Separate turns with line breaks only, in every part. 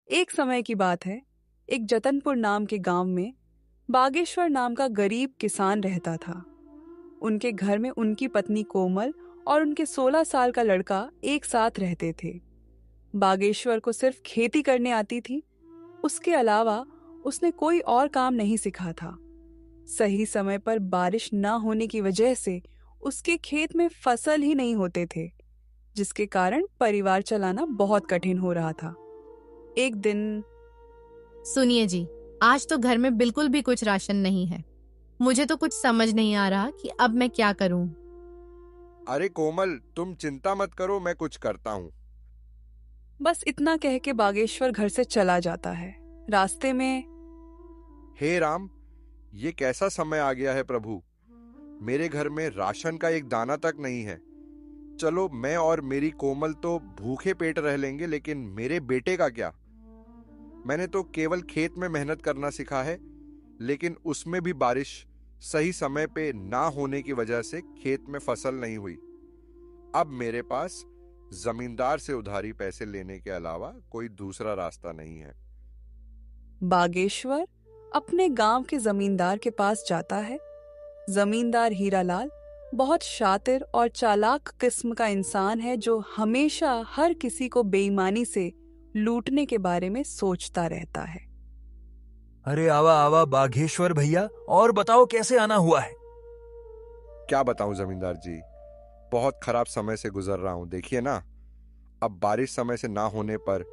एक समय की बात है। एक जतनपुर नाम के गांव में बागेश्वर नाम का गरीब किसान रहता था। उनके घर में उनकी पत्नी कोमल और उनके 16 साल का लड़का एक साथ रहते थे। बागेश्वर को सिर्फ खेती करने आती थी। उसके अलावा उसने कोई और काम नहीं सीखा था। सही समय पर बारिश न होने की वजह से उसके खेत में फसल ही नहीं होते थे, जिसके कारण परिवार चलाना बहुत कठिन हो रहा था। एक दिन
सुनिए जी, आज तो घर में बिल्कुल भी कुछ राशन नहीं है। मुझे तो कुछ समझ नहीं आ रहा कि अब मैं क्या करूं।
अरे कोमल, तुम चिंता मत करो, मैं कुछ करता हूँ।
बस इतना कह के बागेश्वर घर से चला जाता है। रास्ते में
हे राम, ये कैसा समय आ गया है प्रभु। मेरे घर में राशन का एक दाना तक नहीं है। चलो, मैं और मेरी कोमल तो भूखे पेट रह लेंगे, लेकिन मेरे बेटे का क्या। मैंने तो केवल खेत में मेहनत करना सीखा है, लेकिन उसमें भी बारिश सही समय पे ना होने की वजह से खेत में फसल नहीं हुई। अब मेरे पास जमींदार से उधारी पैसे लेने के अलावा कोई दूसरा रास्ता नहीं है।
बागेश्वर अपने गांव के जमींदार के पास जाता है। जमींदार हीरालाल बहुत शातिर और चालाक किस्म का इंसान है, जो हमेशा हर किसी को बेईमानी से लूटने के बारे में सोचता रहता है।
अरे आवा आवा बाघेश्वर भैया, और बताओ कैसे आना हुआ है।
क्या बताऊं जमींदार जी, बहुत खराब समय से गुजर रहा हूं। देखिए ना, अब बारिश समय से ना होने पर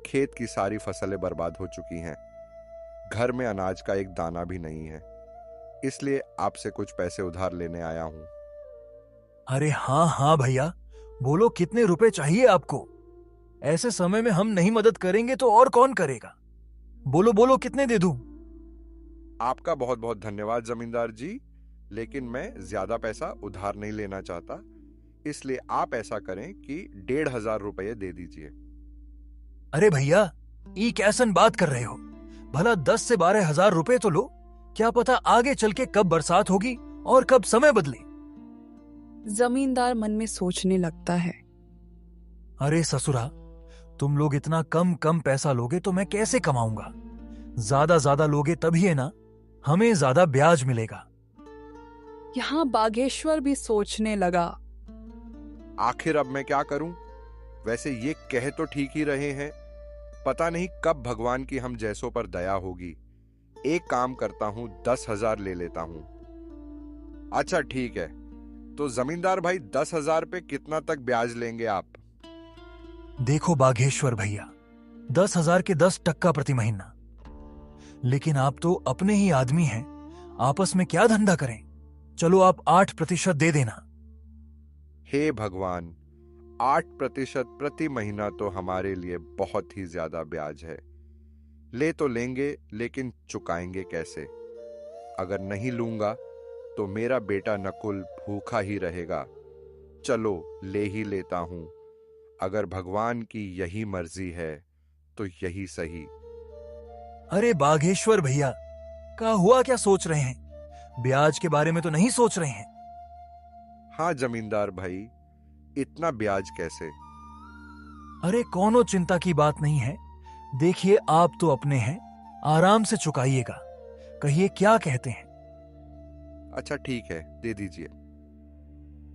खेत की सारी फसलें बर्बाद हो चुकी हैं। घर में अनाज का एक दाना भी नहीं है, इसलिए आपसे कुछ पैसे उधार लेने आया हूं।
अरे हाँ हाँ भैया, बोलो कितने रुपए चाहिए आपको। ऐसे समय में हम नहीं मदद करेंगे तो और कौन करेगा। बोलो बोलो, कितने दे दूं।
आपका बहुत बहुत धन्यवाद जमींदार जी, लेकिन मैं ज्यादा पैसा उधार नहीं लेना चाहता, इसलिए आप ऐसा करें कि 1,500 रुपये दे दीजिए।
अरे भैया, ये कैसन बात कर रहे हो। भला 10 से 12 हजार रुपए तो लो। क्या पता आगे चल के कब बरसात होगी और कब समय बदले।
जमींदार मन में सोचने लगता है।
अरे ससुरा, तुम लोग इतना कम कम पैसा लोगे तो मैं कैसे कमाऊंगा। ज्यादा लोगे तभी है ना, हमें ज्यादा ब्याज मिलेगा।
यहाँ बागेश्वर भी सोचने लगा।
आखिर अब मैं क्या करूं। वैसे ये कह तो ठीक ही रहे हैं, पता नहीं कब भगवान की हम जैसों पर दया होगी। एक काम करता हूं, 10,000 ले लेता हूं। अच्छा ठीक है, तो जमींदार भाई 10,000 पे कितना तक ब्याज लेंगे आप।
देखो बाघेश्वर भैया, 10,000 के 10% प्रति महीना। लेकिन आप तो अपने ही आदमी हैं, आपस में क्या धंधा करें। चलो आप 8% दे देना।
हे भगवान, 8% प्रति महीना तो हमारे लिए बहुत ही ज्यादा ब्याज है। ले तो लेंगे, लेकिन चुकाएंगे कैसे। अगर नहीं लूंगा तो मेरा बेटा नकुल भूखा ही रहेगा। चलो ले ही लेता हूं। अगर भगवान की यही मर्जी है तो यही सही।
अरे बाघेश्वर भैया, क्या हुआ, क्या सोच रहे हैं। ब्याज के बारे में तो नहीं सोच रहे हैं।
हाँ जमींदार भाई, इतना ब्याज कैसे।
अरे कोनो चिंता की बात नहीं है। देखिए आप तो अपने हैं, आराम से चुकाइएगा। कहिए क्या कहते हैं।
अच्छा ठीक है, दे दीजिए।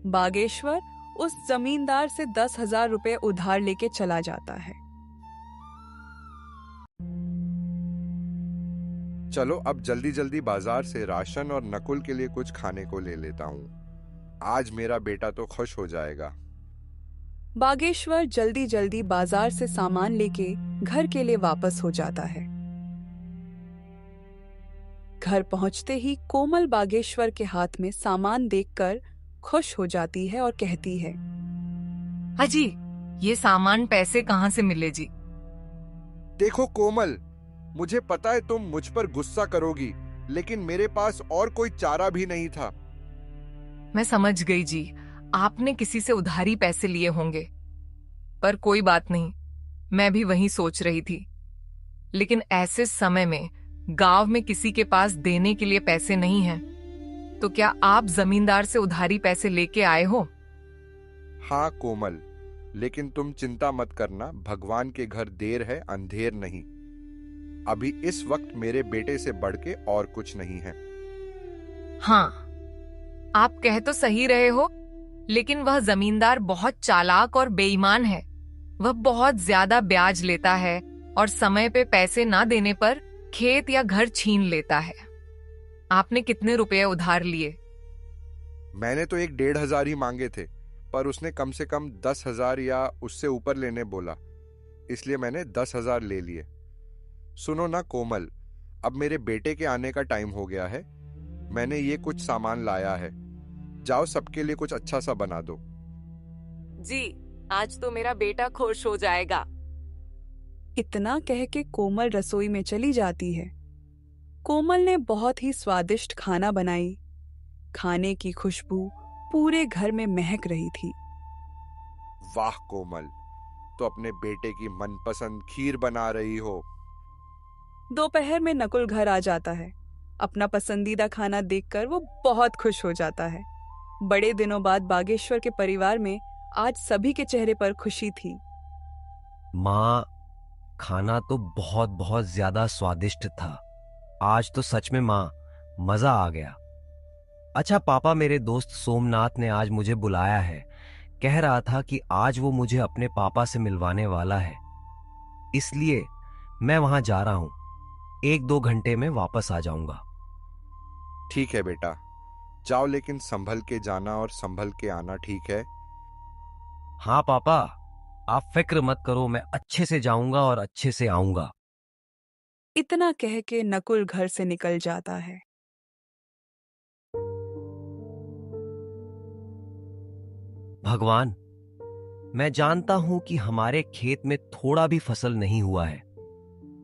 बागेश्वर उस जमींदार से 10,000 रुपए उधार लेके चला जाता है।
चलो अब जल्दी जल्दी बाजार से राशन और नकुल के लिए कुछ खाने को ले लेता हूं। आज मेरा बेटा तो खुश हो जाएगा।
बागेश्वर जल्दी जल्दी बाजार से सामान लेके घर के लिए वापस हो जाता है। घर पहुंचते ही कोमल बागेश्वर के हाथ में सामान देखकर खुश हो जाती है और कहती है,
अजी, ये सामान पैसे कहाँ से मिले जी।
देखो कोमल, मुझे पता है तुम मुझ पर गुस्सा करोगी, लेकिन मेरे पास और कोई चारा भी नहीं था।
मैं समझ गई जी, आपने किसी से उधारी पैसे लिए होंगे। पर कोई बात नहीं, मैं भी वही सोच रही थी। लेकिन ऐसे समय में गांव में किसी के पास देने के लिए पैसे नहीं हैं। तो क्या आप जमींदार से उधारी पैसे लेके आए हो?
हाँ कोमल, लेकिन तुम चिंता मत करना, भगवान के घर देर है अंधेर नहीं। अभी इस वक्त मेरे बेटे से बढ़ के और कुछ नहीं है।
हाँ, आप कह तो सही रहे हो, लेकिन वह जमींदार बहुत चालाक और बेईमान है। वह बहुत ज्यादा ब्याज लेता है और समय पे पैसे ना देने पर खेत या घर छीन लेता है। आपने कितने रुपए उधार लिए?
मैंने तो 1,500 ही मांगे थे, पर उसने कम से कम 10,000 या उससे ऊपर लेने बोला, इसलिए मैंने 10,000 ले लिए। सुनो ना कोमल, अब मेरे बेटे के आने का टाइम हो गया है। मैंने ये कुछ सामान लाया है, जाओ सबके लिए कुछ अच्छा सा बना दो।
जी, आज तो मेरा बेटा खुश हो जाएगा।
इतना कह के कोमल रसोई में चली जाती है। कोमल ने बहुत ही स्वादिष्ट खाना बनाई। खाने की खुशबू पूरे घर में महक रही थी।
वाह कोमल, तो अपने बेटे की मनपसंद खीर बना रही हो।
दोपहर में नकुल घर आ जाता है। अपना पसंदीदा खाना देखकर वो बहुत खुश हो जाता है। बड़े दिनों बाद बागेश्वर के परिवार में आज सभी के चेहरे पर खुशी थी।
माँ, खाना तो बहुत बहुत ज्यादा स्वादिष्ट था। आज तो सच में माँ, मजा आ गया। अच्छा पापा, मेरे दोस्त सोमनाथ ने आज मुझे बुलाया है। कह रहा था कि आज वो मुझे अपने पापा से मिलवाने वाला है, इसलिए मैं वहां जा रहा हूं। 1-2 घंटे में वापस आ जाऊंगा।
ठीक है बेटा, जाओ, लेकिन संभल के जाना और संभल के आना, ठीक है?
हाँ पापा, आप फिक्र मत करो, मैं अच्छे से जाऊंगा और अच्छे से आऊंगा।
इतना कह के नकुल घर से निकल जाता है।
भगवान, मैं जानता हूं कि हमारे खेत में थोड़ा भी फसल नहीं हुआ है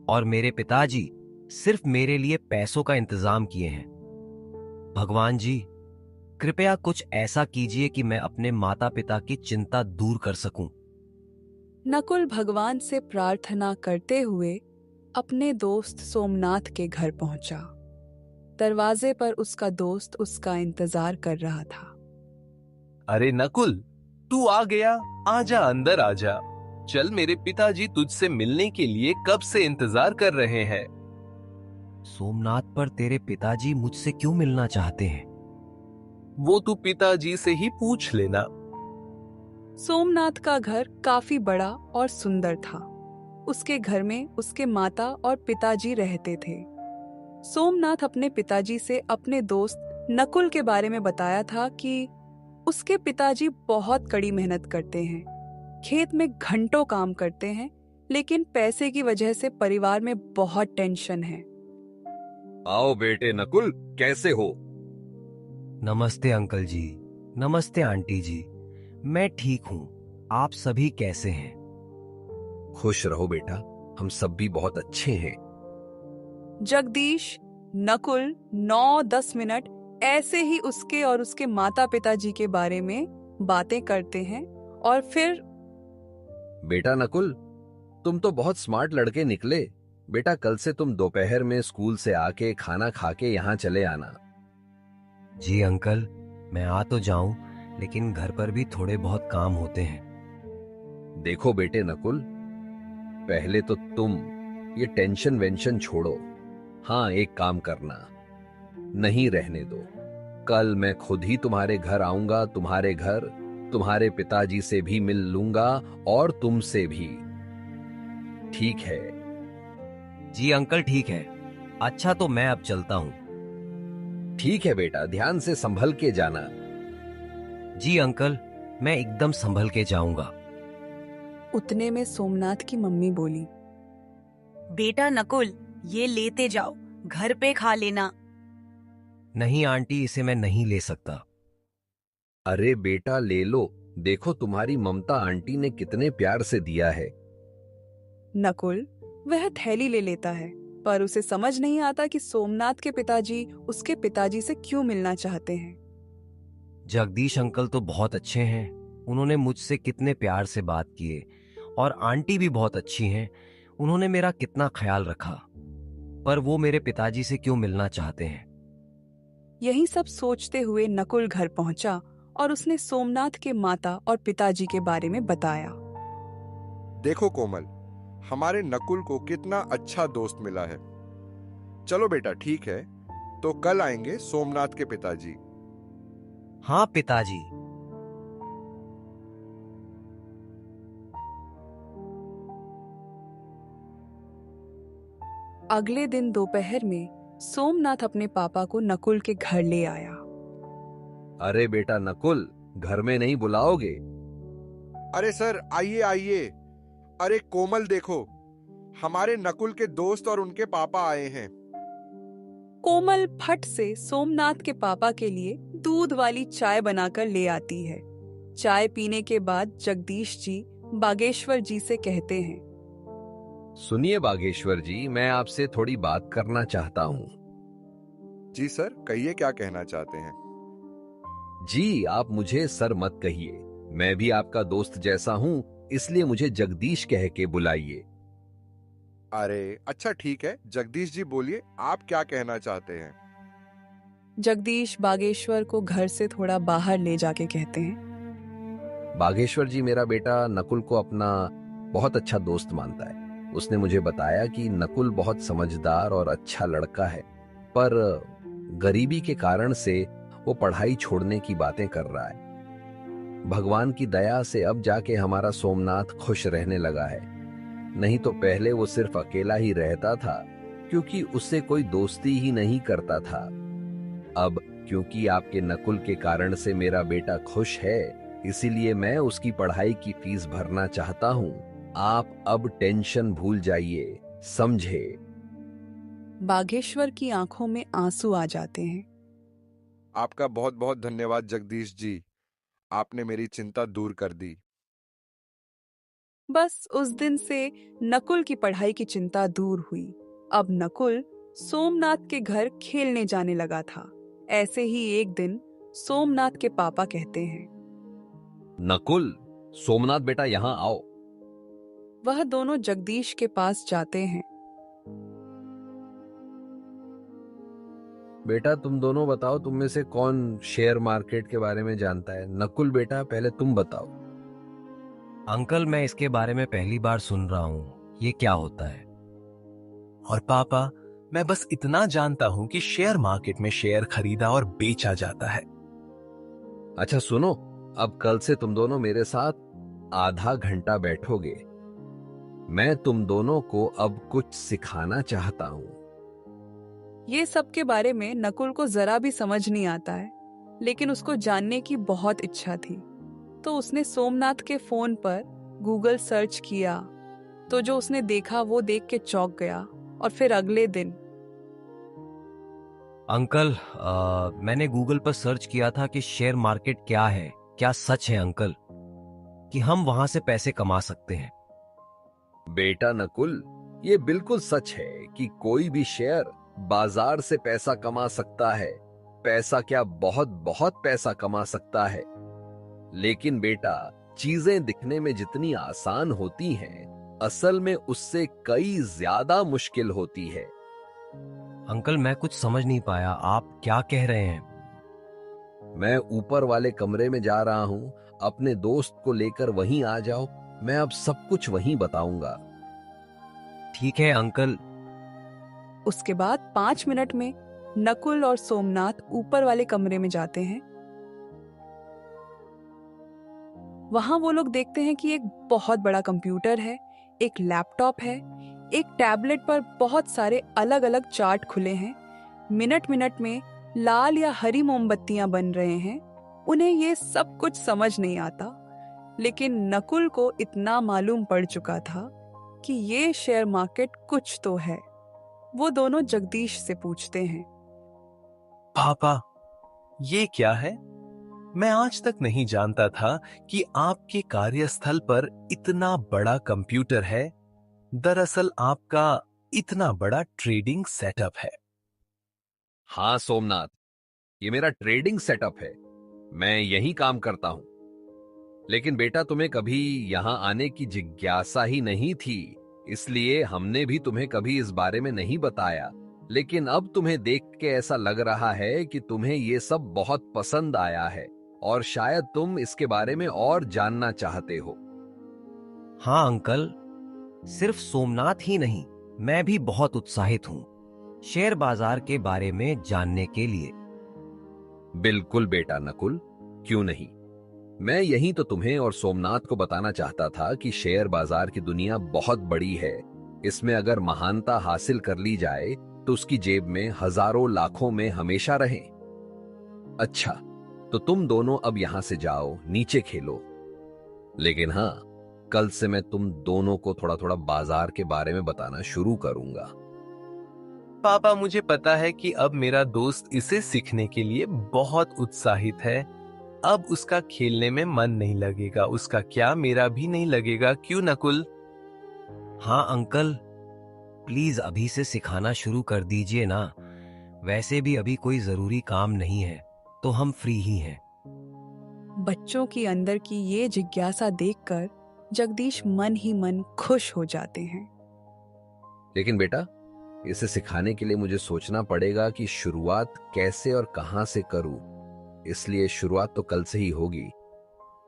और मेरे पिताजी सिर्फ मेरे लिए पैसों का इंतजाम किए हैं। भगवान जी, कृपया कुछ ऐसा कीजिए कि मैं अपने माता पिता की चिंता दूर कर सकूं।
नकुल भगवान से प्रार्थना करते हुए अपने दोस्त सोमनाथ के घर पहुंचा। दरवाजे पर उसका दोस्त उसका इंतजार कर रहा था।
अरे नकुल, तू आ गया। आजा, अंदर आजा। चल, मेरे पिताजी तुझसे मिलने के लिए कब से इंतजार कर रहे हैं।
सोमनाथ, पर तेरे पिताजी मुझसे क्यों मिलना चाहते हैं?
वो तू पिताजी से ही पूछ लेना।
सोमनाथ का घर काफी बड़ा और सुंदर था। उसके घर में उसके माता और पिताजी रहते थे। सोमनाथ अपने पिताजी से अपने दोस्त नकुल के बारे में बताया था कि उसके पिताजी बहुत कड़ी मेहनत करते हैं, खेत में घंटों काम करते हैं, लेकिन पैसे की वजह से परिवार में बहुत टेंशन है।
आओ बेटे नकुल, कैसे हो?
नमस्ते अंकल जी। नमस्ते आंटी जी। मैं ठीक हूं, आप सभी कैसे हैं?
खुश रहो बेटा, हम सब भी बहुत अच्छे हैं।
जगदीश, नकुल 9-10 मिनट ऐसे ही उसके और उसके माता पिताजी के बारे में बातें करते हैं और फिर
बेटा नकुल, तुम तो बहुत स्मार्ट लड़के निकले। बेटा, कल से तुम दोपहर में स्कूल से आके खाना खा के यहाँ चले आना।
जी अंकल, मैं आ तो जाऊं, लेकिन घर पर भी थोड़े बहुत काम होते हैं।
देखो बेटे नकुल, पहले तो तुम ये टेंशन वेंशन छोड़ो। हाँ, एक काम करना, नहीं रहने दो। कल मैं खुद ही तुम्हारे घर आऊंगा। तुम्हारे घर तुम्हारे पिताजी से भी मिल लूंगा और तुमसे भी, ठीक है?
जी अंकल, ठीक है। अच्छा, तो मैं अब चलता हूं।
ठीक है बेटा, ध्यान से संभल के जाना।
जी अंकल, मैं एकदम संभल के जाऊंगा।
उतने में सोमनाथ की मम्मी बोली,
बेटा नकुल, ये लेते जाओ, घर पे खा लेना।
नहीं आंटी, इसे मैं नहीं ले सकता।
अरे बेटा, ले लो। देखो तुम्हारी ममता आंटी ने कितने प्यार से दिया है।
नकुल वह थैली ले लेता है, पर उसे समझ नहीं आता कि सोमनाथ के पिताजी उसके पिताजी से क्यों मिलना चाहते हैं।
जगदीश अंकल तो बहुत अच्छे हैं, उन्होंने मुझसे कितने प्यार से बात किए, और आंटी भी बहुत अच्छी हैं, उन्होंने मेरा कितना ख्याल रखा, पर वो मेरे पिताजी से क्यों मिलना चाहते हैं।
यही सब सोचते हुए नकुल घर पहुंचा और उसने सोमनाथ के माता और पिताजी के बारे में बताया।
देखो कोमल, हमारे नकुल को कितना अच्छा दोस्त मिला है। चलो बेटा, ठीक है, तो कल आएंगे सोमनाथ के पिताजी।
हाँ पिताजी।
अगले दिन दोपहर में सोमनाथ अपने पापा को नकुल के घर ले आया।
अरे बेटा नकुल, घर में नहीं बुलाओगे?
अरे सर, आइए आइए। अरे कोमल देखो, हमारे नकुल के दोस्त और उनके पापा आए हैं।
कोमल फट से सोमनाथ के पापा के लिए दूध वाली चाय बनाकर ले आती है। चाय पीने के बाद जगदीश जी बागेश्वर जी से कहते हैं,
सुनिए बागेश्वर जी, मैं आपसे थोड़ी बात करना चाहता हूं।
जी सर, कहिए क्या कहना चाहते हैं।
जी, आप मुझे सर मत कहिए, मैं भी आपका दोस्त जैसा हूं, इसलिए मुझे जगदीश कह के बुलाइए।
अरे अच्छा ठीक है, जगदीश जी बोलिए, आप क्या कहना चाहते हैं।
जगदीश बागेश्वर को घर से थोड़ा बाहर ले जाके कहते हैं,
बागेश्वर जी, मेरा बेटा नकुल को अपना बहुत अच्छा दोस्त मानता है। उसने मुझे बताया कि नकुल बहुत समझदार और अच्छा लड़का है, पर गरीबी के कारण से वो पढ़ाई छोड़ने की बातें कर रहा है। भगवान की दया से अब जाके हमारा सोमनाथ खुश रहने लगा है, नहीं तो पहले वो सिर्फ अकेला ही रहता था, क्योंकि उससे कोई दोस्ती ही नहीं करता था। अब क्योंकि आपके नकुल के कारण से मेरा बेटा खुश है, इसीलिए मैं उसकी पढ़ाई की फीस भरना चाहता हूं। आप अब टेंशन भूल जाइए, समझे?
बागेश्वर की आंखों में आंसू आ जाते हैं।
आपका बहुत बहुत धन्यवाद जगदीश जी, आपने मेरी चिंता दूर कर दी।
बस उस दिन से नकुल की पढ़ाई की चिंता दूर हुई। अब नकुल सोमनाथ के घर खेलने जाने लगा था। ऐसे ही एक दिन सोमनाथ के पापा कहते हैं,
नकुल, सोमनाथ बेटा यहां आओ।
वह दोनों जगदीश के पास जाते हैं।
बेटा तुम दोनों बताओ, तुम में से कौन शेयर मार्केट के बारे में जानता है? नकुल बेटा, पहले तुम बताओ।
अंकल, मैं इसके बारे में पहली बार सुन रहा हूँ, ये क्या होता है?
और पापा, मैं बस इतना जानता हूं कि शेयर मार्केट में शेयर खरीदा और बेचा जाता है।
अच्छा सुनो, अब कल से तुम दोनों मेरे साथ आधा घंटा बैठोगे। मैं तुम दोनों को अब कुछ सिखाना चाहता हूं।
ये सब के बारे में नकुल को जरा भी समझ नहीं आता है, लेकिन उसको जानने की बहुत इच्छा थी। तो उसने सोमनाथ के फोन पर गूगल सर्च किया, तो जो उसने देखा वो देख के चौंक गया। और फिर अगले दिन
अंकल, मैंने गूगल पर सर्च किया था कि शेयर मार्केट क्या है। क्या सच है अंकल कि हम वहां से पैसे कमा सकते हैं?
बेटा नकुल, ये बिल्कुल सच है कि कोई भी शेयर बाजार से पैसा कमा सकता है। पैसा क्या, बहुत बहुत पैसा कमा सकता है। लेकिन बेटा, चीजें दिखने में जितनी आसान होती हैं, असल में उससे कई ज्यादा मुश्किल होती है।
अंकल, मैं कुछ समझ नहीं पाया, आप क्या कह रहे हैं?
मैं ऊपर वाले कमरे में जा रहा हूं, अपने दोस्त को लेकर वहीं आ जाओ, मैं अब सब कुछ वहीं बताऊंगा।
ठीक है अंकल।
उसके बाद 5 मिनट में नकुल और सोमनाथ ऊपर वाले कमरे में जाते हैं। वहां वो लोग देखते हैं कि एक बहुत बड़ा कंप्यूटर है, एक लैपटॉप है, एक टैबलेट पर बहुत सारे अलग अलग चार्ट खुले हैं। मिनट मिनट में लाल या हरी मोमबत्तियां बन रहे हैं। उन्हें ये सब कुछ समझ नहीं आता, लेकिन नकुल को इतना मालूम पड़ चुका था कि ये शेयर मार्केट कुछ तो है। वो दोनों जगदीश से पूछते हैं,
पापा, ये क्या है? मैं आज तक नहीं जानता था कि आपके कार्यस्थल पर इतना बड़ा कंप्यूटर है। दरअसल आपका इतना बड़ा ट्रेडिंग सेटअप है।
हाँ सोमनाथ, ये मेरा ट्रेडिंग सेटअप है, मैं यही काम करता हूं। लेकिन बेटा, तुम्हें कभी यहां आने की जिज्ञासा ही नहीं थी, इसलिए हमने भी तुम्हें कभी इस बारे में नहीं बताया। लेकिन अब तुम्हें देख के ऐसा लग रहा है कि तुम्हें ये सब बहुत पसंद आया है और शायद तुम इसके बारे में और जानना चाहते हो।
हाँ अंकल, सिर्फ सोमनाथ ही नहीं, मैं भी बहुत उत्साहित हूँ शेयर बाजार के बारे में जानने के लिए।
बिल्कुल बेटा नकुल, क्यों नहीं। मैं यही तो तुम्हें और सोमनाथ को बताना चाहता था कि शेयर बाजार की दुनिया बहुत बड़ी है। इसमें अगर महानता हासिल कर ली जाए तो उसकी जेब में हजारों लाखों में हमेशा रहे। अच्छा, तो तुम दोनों अब यहां से जाओ, नीचे खेलो। लेकिन हाँ, कल से मैं तुम दोनों को थोड़ा थोड़ा बाजार के बारे में बताना शुरू करूंगा।
पापा, मुझे पता है कि अब मेरा दोस्त इसे सीखने के लिए बहुत उत्साहित है। अब उसका खेलने में मन नहीं लगेगा। उसका क्या, मेरा भी नहीं लगेगा, क्यों नकुल?
हाँ अंकल, प्लीज अभी से सिखाना शुरू कर दीजिए ना। वैसे भी अभी कोई जरूरी काम नहीं है, तो हम फ्री ही हैं।
बच्चों की अंदर की ये जिज्ञासा देखकर जगदीश मन ही मन खुश हो जाते हैं।
लेकिन बेटा, इसे सिखाने के लिए मुझे सोचना पड़ेगा कि शुरुआत कैसे और कहां से करूं। इसलिए शुरुआत तो कल से ही होगी।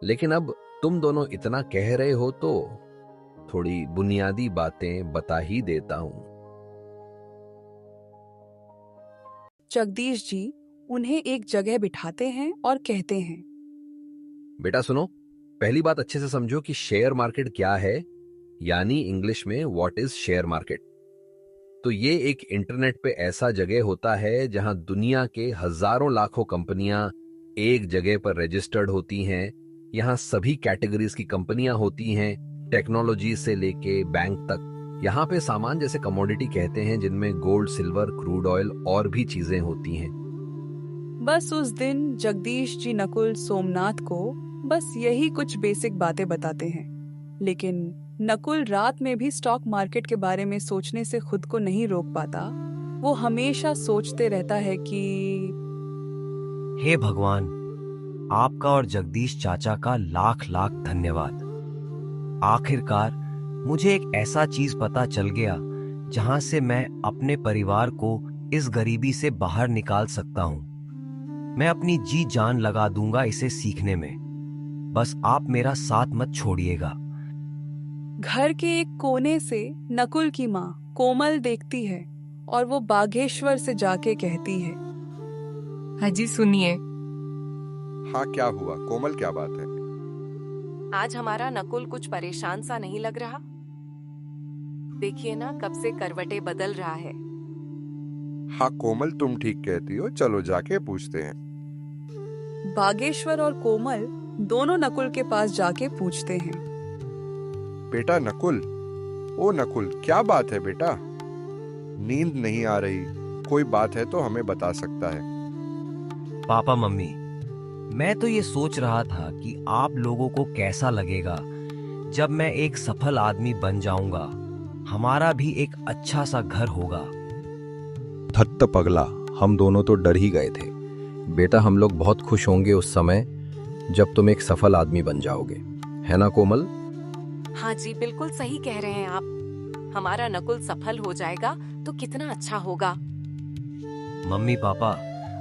लेकिन अब तुम दोनों इतना कह रहे हो तो थोड़ी बुनियादी बातें बता ही देता हूं।
जगदीश जी उन्हें एक जगह बिठाते हैं और कहते हैं,
बेटा सुनो, पहली बात अच्छे से समझो कि शेयर मार्केट क्या है, यानी इंग्लिश में व्हाट इज शेयर मार्केट। तो ये एक इंटरनेट पे ऐसा जगह होता है जहां दुनिया के हजारों लाखों कंपनियां एक जगह पर रजिस्टर्ड होती हैं। यहां सभी कैटेगरीज की कंपनियां होती हैं, टेक्नोलॉजी से लेके बैंक तक। यहाँ पे सामान जैसे कमोडिटी कहते हैं, जिनमें गोल्ड, सिल्वर, क्रूड ऑयल और भी चीजें होती हैं।
बस उस दिन जगदीश जी नकुल सोमनाथ को बस यही कुछ बेसिक बातें बताते हैं। लेकिन नकुल रात में भी स्टॉक मार्केट के बारे में सोचने से खुद को नहीं रोक पाता। वो हमेशा सोचते रहता है कि
हे भगवान, आपका और जगदीश चाचा का लाख लाख धन्यवाद। आखिरकार मुझे एक ऐसा चीज पता चल गया जहां से मैं अपने परिवार को इस गरीबी से बाहर निकाल सकता हूं। मैं अपनी जी जान लगा दूंगा इसे सीखने में। बस आप मेरा साथ मत छोड़िएगा।
घर के एक कोने से नकुल की माँ कोमल देखती है और वो बागेश्वर से जाके कहती है,
हाजी सुनिए।
हाँ, क्या हुआ कोमल, क्या बात है?
आज हमारा नकुल कुछ परेशान सा नहीं लग रहा? देखिए ना, कब से करवटें बदल रहा है।
हाँ कोमल, तुम ठीक कहती हो, चलो जाके पूछते हैं।
बागेश्वर और कोमल दोनों नकुल के पास जाके पूछते हैं,
बेटा नकुल, ओ नकुल, क्या बात है बेटा? नींद नहीं आ रही, कोई बात है तो हमें बता सकता है।
पापा मम्मी, मैं तो ये सोच रहा था कि आप लोगों को कैसा लगेगा जब मैं एक सफल आदमी बन जाऊंगा। हमारा भी एक अच्छा सा घर होगा।
धत्त पगला, हम दोनों तो डर ही गए थे। बेटा, हम लोग बहुत खुश होंगे उस समय जब तुम एक सफल आदमी बन जाओगे, है ना कोमल?
हाँ जी, बिल्कुल सही कह रहे हैं आप। हमारा नकुल सफल हो जाएगा तो कितना अच्छा होगा।
मम्मी पापा,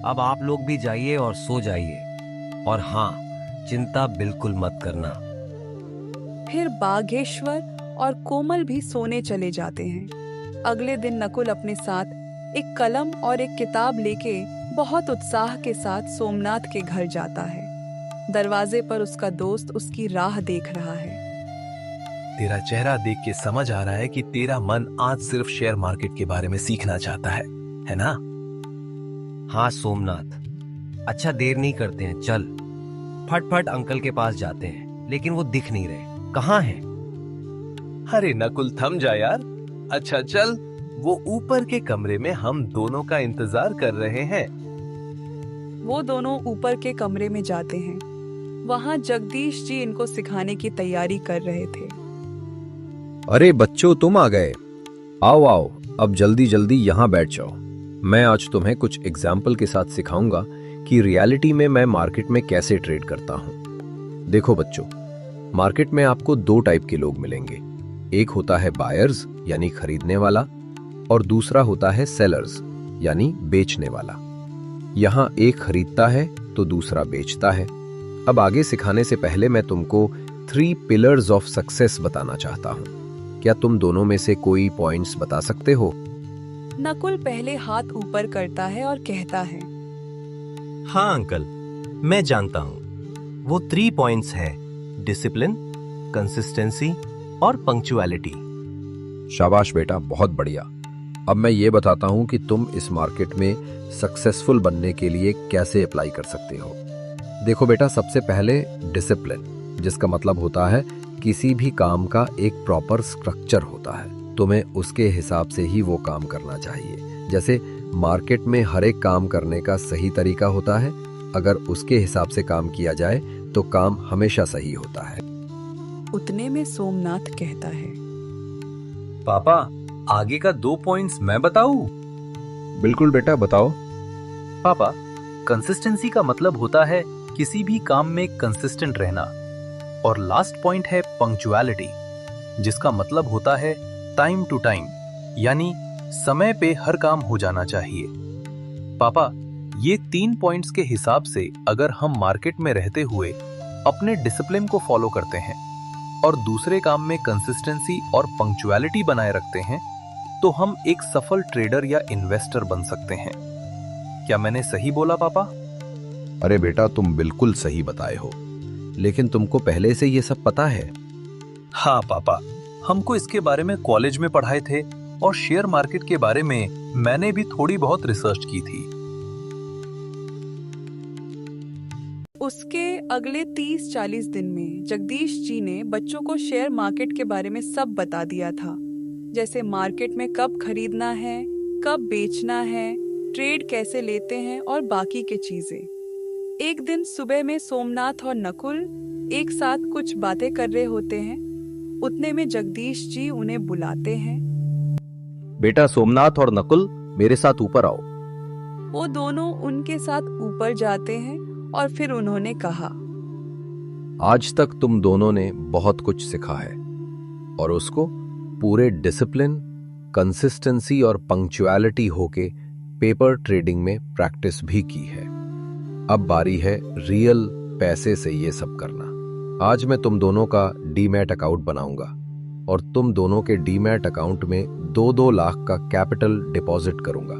अब आप लोग भी जाइए और सो जाइए। और हाँ, चिंता बिल्कुल मत करना।
फिर बागेश्वर और कोमल भी सोने चले जाते हैं। अगले दिन नकुल अपने साथ एक कलम और एक किताब लेके बहुत उत्साह के साथ सोमनाथ के घर जाता है। दरवाजे पर उसका दोस्त उसकी राह देख रहा है।
तेरा चेहरा देख के समझ आ रहा है कि तेरा मन आज सिर्फ शेयर मार्केट के बारे में सीखना चाहता है ना?
हाँ सोमनाथ, अच्छा देर नहीं करते हैं, चल फटफट अंकल के पास जाते हैं। लेकिन वो दिख नहीं रहे, कहाँ हैं?
अरे नकुल, थम जा यार। अच्छा चल, वो ऊपर के कमरे में हम दोनों का इंतजार कर रहे हैं।
वो दोनों ऊपर के कमरे में जाते हैं। वहां जगदीश जी इनको सिखाने की तैयारी कर रहे थे।
अरे बच्चों, तुम आ गए। आओ आओ, अब जल्दी जल्दी यहाँ बैठ जाओ। मैं आज तुम्हें कुछ एग्जाम्पल के साथ सिखाऊंगा कि रियलिटी में मैं मार्केट में कैसे ट्रेड करता हूँ। देखो बच्चों, मार्केट में आपको दो टाइप के लोग मिलेंगे। एक होता है बायर्स यानी खरीदने वाला, और दूसरा होता है सेलर्स यानी बेचने वाला। यहाँ एक खरीदता है तो दूसरा बेचता है। अब आगे सिखाने से पहले मैं तुमको 3 पिलर्स ऑफ सक्सेस बताना चाहता हूँ। क्या तुम दोनों में से कोई पॉइंट्स बता सकते हो?
नकुल पहले हाथ ऊपर करता है और कहता है,
हाँ अंकल, मैं जानता हूँ। वो 3 पॉइंट्स है, डिसिप्लिन, कंसिस्टेंसी और पंक्चुअलिटी।
शाबाश बेटा, बहुत बढ़िया। अब मैं ये बताता हूँ कि तुम इस मार्केट में सक्सेसफुल बनने के लिए कैसे अप्लाई कर सकते हो। देखो बेटा, सबसे पहले डिसिप्लिन, जिसका मतलब होता है किसी भी काम का एक प्रॉपर स्ट्रक्चर होता है। तुम्हें उसके हिसाब से ही वो काम करना चाहिए। जैसे मार्केट में हर एक काम करने का सही तरीका होता है। अगर उसके हिसाब से काम किया जाए तो काम हमेशा सही होता है।
उतने में सोमनाथ कहता है,
पापा, आगे का 2 पॉइंट्स मैं बताऊं?
बिल्कुल बेटा, बताओ।
पापा, कंसिस्टेंसी का मतलब होता है किसी भी काम में कंसिस्टेंट रहना, और लास्ट पॉइंट है पंक्चुअलिटी, जिसका मतलब होता है टाइम टू टाइम, यानी समय पे हर काम हो जाना चाहिए। पापा, ये 3 पॉइंट्स के हिसाब से अगर हम मार्केट में रहते हुए अपने डिसिप्लिन को फॉलो करते हैं और दूसरे काम में कंसिस्टेंसी और पंक्चुअलिटी बनाए रखते हैं, तो हम एक सफल ट्रेडर या इन्वेस्टर बन सकते हैं। क्या मैंने सही बोला पापा?
अरे बेटा, तुम बिल्कुल सही बताए हो, लेकिन तुमको पहले से ये सब पता है?
हाँ पापा, हमको इसके बारे में कॉलेज में पढ़ाए थे और शेयर मार्केट के बारे में मैंने भी थोड़ी बहुत रिसर्च की थी।
उसके अगले 30-40 दिन में जगदीश जी ने बच्चों को शेयर मार्केट के बारे में सब बता दिया था। जैसे मार्केट में कब खरीदना है, कब बेचना है, ट्रेड कैसे लेते हैं और बाकी के चीजें। एक दिन सुबह में सोमनाथ और नकुल एक साथ कुछ बातें कर रहे होते हैं। उतने में जगदीश जी उन्हें बुलाते हैं।
बेटा सोमनाथ और नकुल, मेरे साथ ऊपर आओ।
वो दोनों उनके साथ ऊपर जाते हैं और फिर उन्होंने कहा,
आज तक तुम दोनों ने बहुत कुछ सीखा है और उसको पूरे डिसिप्लिन, कंसिस्टेंसी और पंक्चुअलिटी होके पेपर ट्रेडिंग में प्रैक्टिस भी की है। अब बारी है रियल पैसे से ये सब करना। आज मैं तुम दोनों का डीमैट अकाउंट बनाऊंगा और तुम दोनों के डीमैट अकाउंट में 2-2 लाख का कैपिटल डिपॉजिट करूंगा।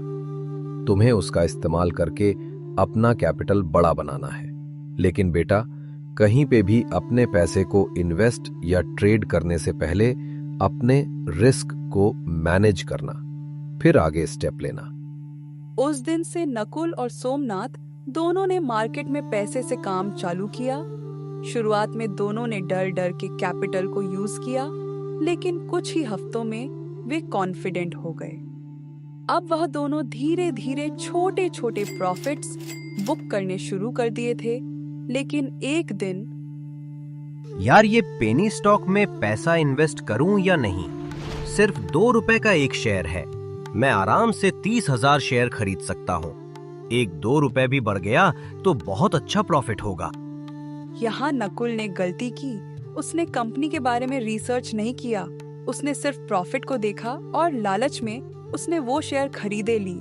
तुम्हें उसका इस्तेमाल करके अपना कैपिटल बड़ा बनाना है। लेकिन बेटा, कहीं पे भी अपने पैसे को इन्वेस्ट या ट्रेड करने से पहले अपने रिस्क को मैनेज करना, फिर आगे स्टेप लेना।
उस दिन से नकुल और सोमनाथ दोनों ने मार्केट में पैसे से काम चालू किया। शुरुआत में दोनों ने डर डर के कैपिटल को यूज किया, लेकिन कुछ ही हफ्तों में वे कॉन्फिडेंट हो गए। अब वह दोनों धीरे धीरे छोटे छोटे प्रॉफिट्स बुक करने शुरू कर दिए थे। लेकिन एक दिन,
यार ये पेनी स्टॉक में पैसा इन्वेस्ट करूं या नहीं? सिर्फ 2 रुपए का एक शेयर है, मैं आराम से 30,000 शेयर खरीद सकता हूं। 1-2 रुपए भी बढ़ गया तो बहुत अच्छा प्रॉफिट होगा।
यहाँ नकुल ने गलती की। उसने कंपनी के बारे में रिसर्च नहीं किया। उसने सिर्फ प्रॉफिट को देखा और लालच में उसने वो शेयर खरीदे ली।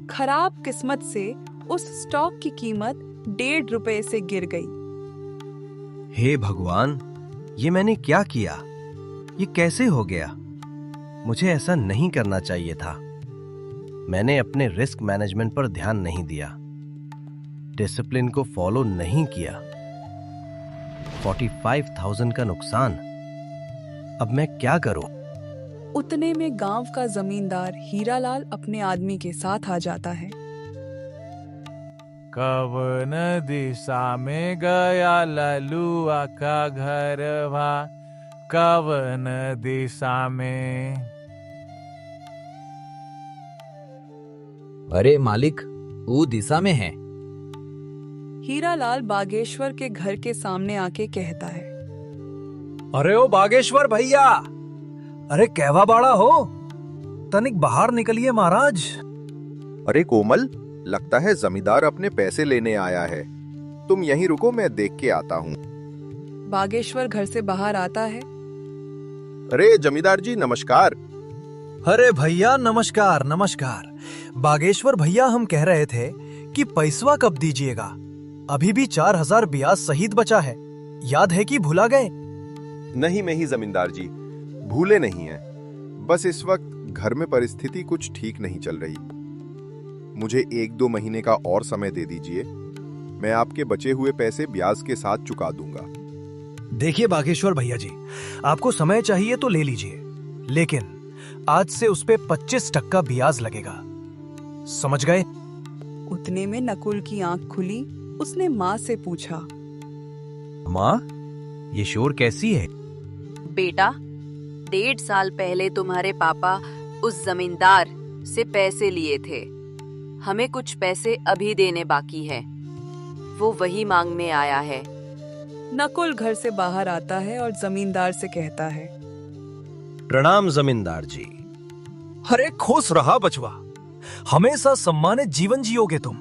खराब किस्मत से उस स्टॉक की कीमत 1.5 रुपए से गिर गई।
हे भगवान, ये मैंने क्या किया? ये कैसे हो गया? मुझे ऐसा नहीं करना चाहिए था। मैंने अपने रिस्क मैनेजमेंट पर ध्यान नहीं दिया, डिसिप्लिन को फॉलो नहीं किया। 45,000 का नुकसान। अब मैं क्या करूं?
उतने में गांव का जमींदार हीरालाल अपने आदमी के साथ आ जाता है।
कवन दिशा में गया ललुआ का घरवा, कवन दिशा में?
अरे मालिक, वो दिशा में है।
हीरालाल बागेश्वर के घर के सामने आके कहता है,
अरे ओ बागेश्वर भैया, अरे कहवा बाड़ा हो, तनिक बाहर निकलिए महाराज।
अरे कोमल, लगता है जमींदार अपने पैसे लेने आया है। तुम यहीं रुको, मैं देख के आता हूँ।
बागेश्वर घर से बाहर आता है।
अरे जमींदार जी, नमस्कार।
अरे भैया नमस्कार नमस्कार। बागेश्वर भैया, हम कह रहे थे कि पैसवा कब दीजिएगा? अभी भी 4,000 ब्याज सहित बचा है, याद है कि भुला गए?
नहीं नहीं जमींदार जी, भूले नहीं हैं। बस इस वक्त घर में परिस्थिति कुछ ठीक नहीं चल रही। मुझे 1-2 महीने का और समय दे दीजिए, मैं आपके बचे हुए पैसे ब्याज के साथ चुका दूंगा।
देखिए बागेश्वर भैया जी, आपको समय चाहिए तो ले लीजिए, लेकिन आज से उस पे 25% ब्याज लगेगा, समझ गए?
उतने में नकुल की आंख खुली। उसने माँ से पूछा,
माँ, ये शोर कैसी है?
बेटा, 1.5 साल पहले तुम्हारे पापा उस जमींदार से पैसे लिए थे। हमें कुछ पैसे अभी देने बाकी है, वो वही मांगने आया है।
नकुल घर से बाहर आता है और जमींदार से कहता है,
प्रणाम जमींदार जी।
अरे खुश रहा बचवा, हमेशा सम्मानित जीवन जियोगे तुम।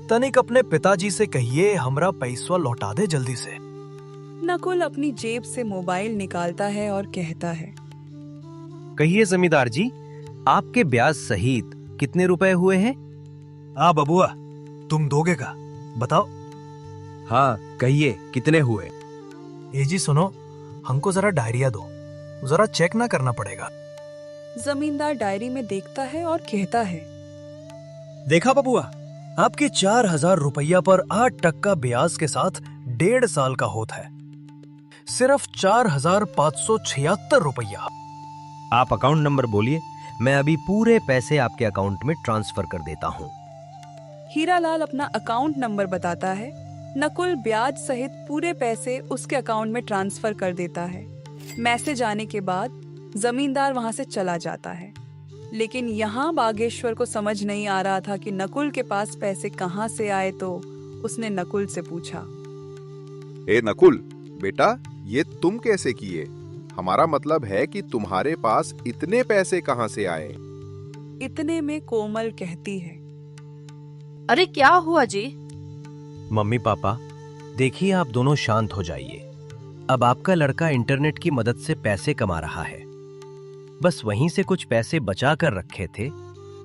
तनिक अपने पिताजी से कहिए हमरा पैसा लौटा दे जल्दी से।
नकुल अपनी जेब से मोबाइल निकालता है और कहता है,
कहिए जमींदार जी, आपके ब्याज सहित कितने रुपए हुए हैं?
हाँ बबुआ, तुम दोगे का बताओ।
हाँ कहिए, कितने हुए?
ए जी सुनो, हमको जरा डायरिया दो, जरा चेक ना करना पड़ेगा।
जमींदार डायरी में देखता है और कहता है,
देखा बबुआ, आपके 4,000 रुपया पर 8% ब्याज के साथ 1.5 साल का होता है, सिर्फ 4,576 रुपया।
आप अकाउंट नंबर बोलिए, मैं अभी पूरे पैसे आपके अकाउंट में ट्रांसफर कर देता हूँ।
हीरालाल अपना अकाउंट नंबर बताता है। नकुल ब्याज सहित पूरे पैसे उसके अकाउंट में ट्रांसफर कर देता है। मैसेज आने के बाद जमींदार वहां से चला जाता है, लेकिन यहाँ बागेश्वर को समझ नहीं आ रहा था कि नकुल के पास पैसे कहाँ से आए। तो उसने नकुल से पूछा,
ए नकुल बेटा, ये तुम कैसे किए? हमारा मतलब है कि तुम्हारे पास इतने पैसे कहाँ से आए?
इतने में कोमल कहती है,
अरे क्या हुआ जी?
मम्मी पापा, देखिए आप दोनों शांत हो जाइए। अब आपका लड़का इंटरनेट की मदद से पैसे कमा रहा है, बस वहीं से कुछ पैसे बचा कर रखे थे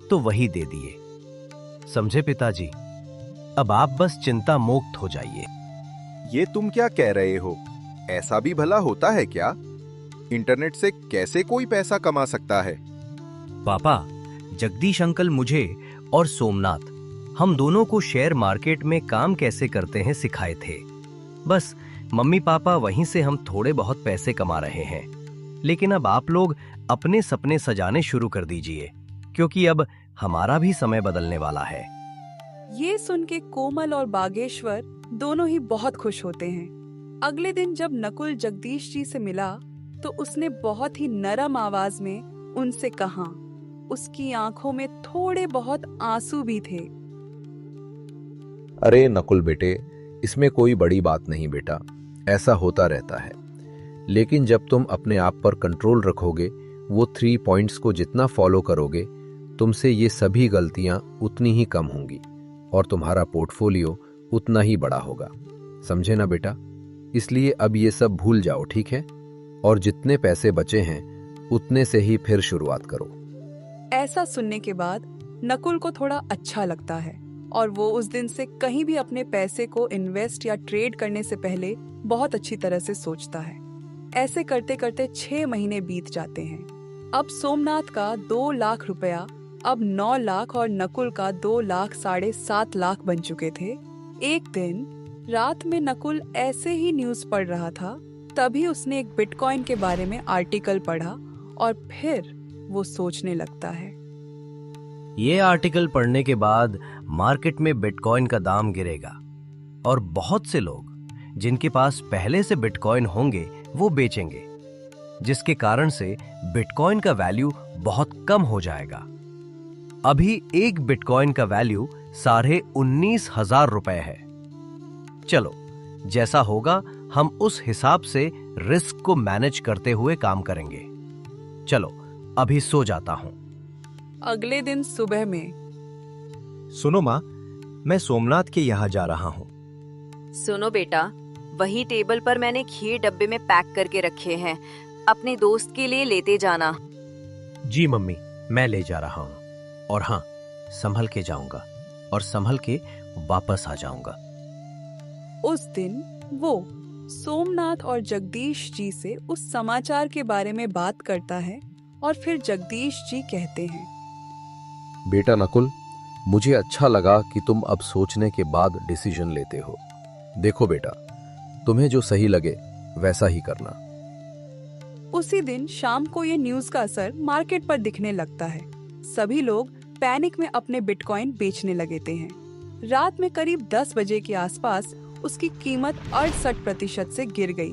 तो वही दे दिए, समझे पिताजी? अब आप बस चिंता मुक्त हो जाइए।
ये तुम क्या कह रहे हो? ऐसा भी भला होता है क्या? इंटरनेट से कैसे कोई पैसा कमा सकता है?
पापा, जगदीश अंकल मुझे और सोमनाथ, हम दोनों को शेयर मार्केट में काम कैसे करते हैं सिखाए थे। बस मम्मी पापा वहीं से हम थोड़े बहुत पैसे कमा रहे हैं। लेकिन अब आप लोग अपने सपने सजाने शुरू कर दीजिए, क्योंकि अब हमारा भी समय बदलने वाला है।
ये सुन के कोमल और बागेश्वर दोनों ही बहुत खुश होते हैं। अगले दिन जब नकुल जगदीश जी से मिला तो उसने बहुत ही नरम आवाज में उनसे कहा। उसकी आंखों में थोड़े बहुत आंसू भी थे।
अरे नकुल बेटे, इसमें कोई बड़ी बात नहीं बेटा, ऐसा होता रहता है। लेकिन जब तुम अपने आप पर कंट्रोल रखोगे, वो 3 पॉइंट्स को जितना फॉलो करोगे, तुमसे ये सभी गलतियां उतनी ही कम होंगी और तुम्हारा पोर्टफोलियो उतना ही बड़ा होगा, समझे ना बेटा? इसलिए अब ये सब भूल जाओ, ठीक है? और जितने पैसे बचे हैं उतने से ही फिर शुरुआत करो।
ऐसा सुनने के बाद नकुल को थोड़ा अच्छा लगता है और वो उस दिन से कहीं भी अपने पैसे को इन्वेस्ट या ट्रेड करने से पहले बहुत अच्छी तरह से सोचता है। ऐसे करते करते 6 महीने बीत जाते हैं। अब सोमनाथ का 2 लाख रुपया अब 9 लाख और नकुल का 2 लाख 7.5 लाख बन चुके थे। एक दिन रात में नकुल ऐसे ही न्यूज पढ़ रहा था, तभी उसने एक बिटकॉइन के बारे में आर्टिकल पढ़ा और फिर वो सोचने लगता है।
ये आर्टिकल पढ़ने के बाद मार्केट में बिटकॉइन का दाम गिरेगा और बहुत से लोग जिनके पास पहले से बिटकॉइन होंगे वो बेचेंगे, जिसके कारण से बिटकॉइन का वैल्यू बहुत कम हो जाएगा। अभी एक बिटकॉइन का वैल्यू 19,500 रुपए है। चलो, जैसा होगा हम उस हिसाब से रिस्क को मैनेज करते हुए काम करेंगे। चलो, अभी सो जाता हूं।
अगले दिन सुबह में,
सुनो माँ, मैं सोमनाथ के यहाँ जा रहा हूँ।
सुनो बेटा, वही टेबल पर मैंने खीर डब्बे में पैक करके रखे हैं, अपने दोस्त के लिए लेते जाना।
जी मम्मी, मैं ले जा रहा हूँ। और हाँ, संभल के जाऊंगा और संभल के वापस आ जाऊंगा।
उस दिन वो सोमनाथ और जगदीश जी से उस समाचार के बारे में बात करता है और फिर जगदीश जी कहते हैं,
बेटा नकुल, मुझे अच्छा लगा कि तुम अब सोचने के बाद डिसीजन लेते हो। देखो बेटा, तुम्हें जो सही लगे वैसा ही करना।
उसी दिन शाम को ये न्यूज का असर मार्केट पर दिखने लगता है। सभी लोग पैनिक में अपने बिटकॉइन बेचने लगे हैं। रात में करीब 10 बजे के आसपास उसकी कीमत 68% से गिर गई।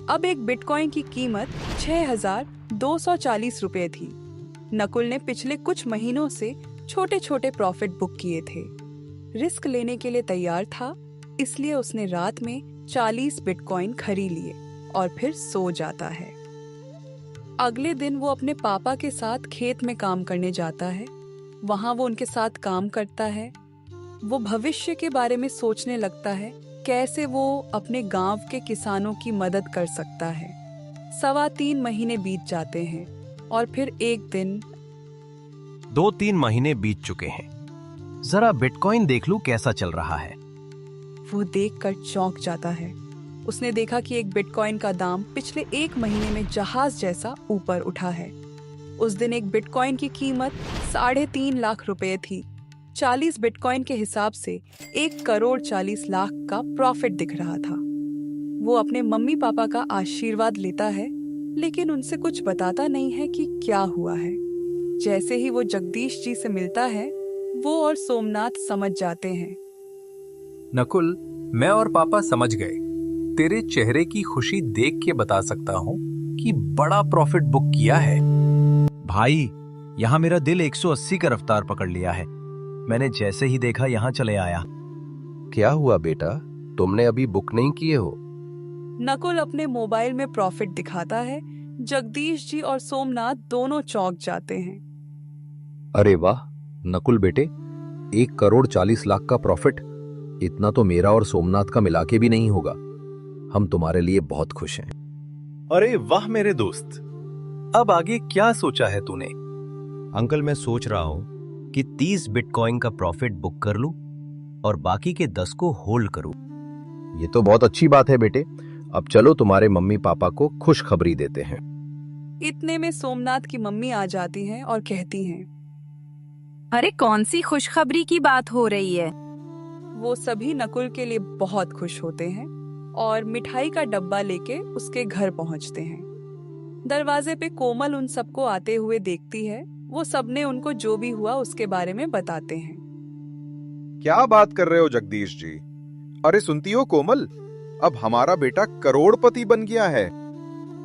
अब एक बिटकॉइन की कीमत 6,240 रुपए थी। नकुल ने पिछले कुछ महीनों से छोटे छोटे प्रॉफिट बुक किए थे। रिस्क लेने के लिए तैयार था, इसलिए उसने रात में 40 बिटकॉइन खरीद लिए और फिर सो जाता है। अगले दिन वो अपने पापा के साथ खेत में काम करने जाता है। वहाँ वो उनके साथ काम करता है। वो भविष्य के बारे में सोचने लगता है, कैसे वो अपने गांव के किसानों की मदद कर सकता है। 3.25 महीने बीत जाते हैं और फिर एक दिन
2-3 महीने बीत चुके हैं। जरा बिटकॉइन देख लूं कैसा चल रहा है।
वो देखकर चौंक जाता है। उसने देखा कि एक बिटकॉइन का दाम पिछले 1 महीने में जहाज जैसा ऊपर उठा है। उस दिन एक बिटकॉइन की कीमत 3.5 लाख रुपए थी। 40 बिटकॉइन के हिसाब से 1,40,00,000 का प्रॉफिट दिख रहा था। वो अपने मम्मी पापा का आशीर्वाद लेता है, लेकिन उनसे कुछ बताता नहीं है कि क्या हुआ है। जैसे ही वो जगदीश जी से मिलता है, वो और सोमनाथ समझ जाते हैं।
नकुल, मैं और पापा समझ गए। तेरे चेहरे की खुशी देख के बता सकता हूँ कि बड़ा प्रॉफिट बुक किया है।
भाई, यहाँ मेरा दिल 180 का रफ्तार पकड़ लिया है। मैंने जैसे ही देखा यहाँ चले आया।
क्या हुआ बेटा, तुमने अभी बुक नहीं किए हो?
नकुल अपने मोबाइल में प्रॉफिट दिखाता है। जगदीश जी और सोमनाथ दोनों चौंक जाते हैं।
अरे वाह नकुल बेटे, 1,40,00,000 का प्रॉफिट, इतना तो मेरा और सोमनाथ का मिला के भी नहीं होगा। हम तुम्हारे लिए बहुत खुश हैं।
अरे वाह मेरे दोस्त, अब आगे क्या सोचा है तूने?
अंकल, मैं सोच रहा हूँ कि 30 बिटकॉइन का प्रॉफिट बुक कर लूं और बाकी के 10 को होल्ड करूं।
ये तो बहुत अच्छी बात है बेटे। अब चलो तुम्हारे मम्मी पापा को खुशखबरी देते हैं।
इतने में सोमनाथ की मम्मी आ जाती हैं और कहती हैं,
अरे कौन सी खुशखबरी की बात हो रही है?
वो सभी नकुल के लिए बहुत खुश होते हैं और मिठाई का डब्बा लेके उसके घर पहुंचते हैं। दरवाजे पे कोमल उन सबको आते हुए देखती है। वो सबने उनको जो भी हुआ उसके बारे में बताते हैं।
क्या बात कर रहे हो जगदीश जी? अरे सुनती हो कोमल, अब हमारा बेटा करोड़पति बन गया है।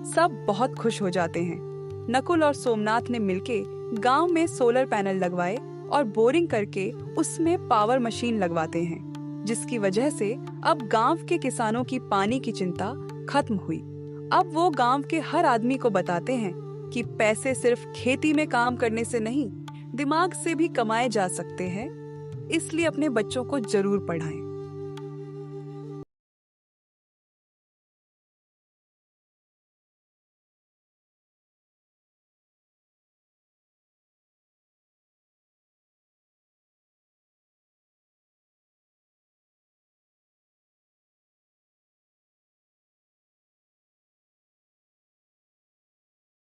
सब बहुत खुश हो जाते हैं। नकुल और सोमनाथ ने मिलके गांव में सोलर पैनल लगवाए और बोरिंग करके उसमें पावर मशीन लगवाते हैं, जिसकी वजह से अब गांव के किसानों की पानी की चिंता खत्म हुई। अब वो गांव के हर आदमी को बताते हैं कि पैसे सिर्फ खेती में काम करने से नहीं, दिमाग से भी कमाए जा सकते हैं। इसलिए अपने बच्चों को जरूर पढ़ाएं।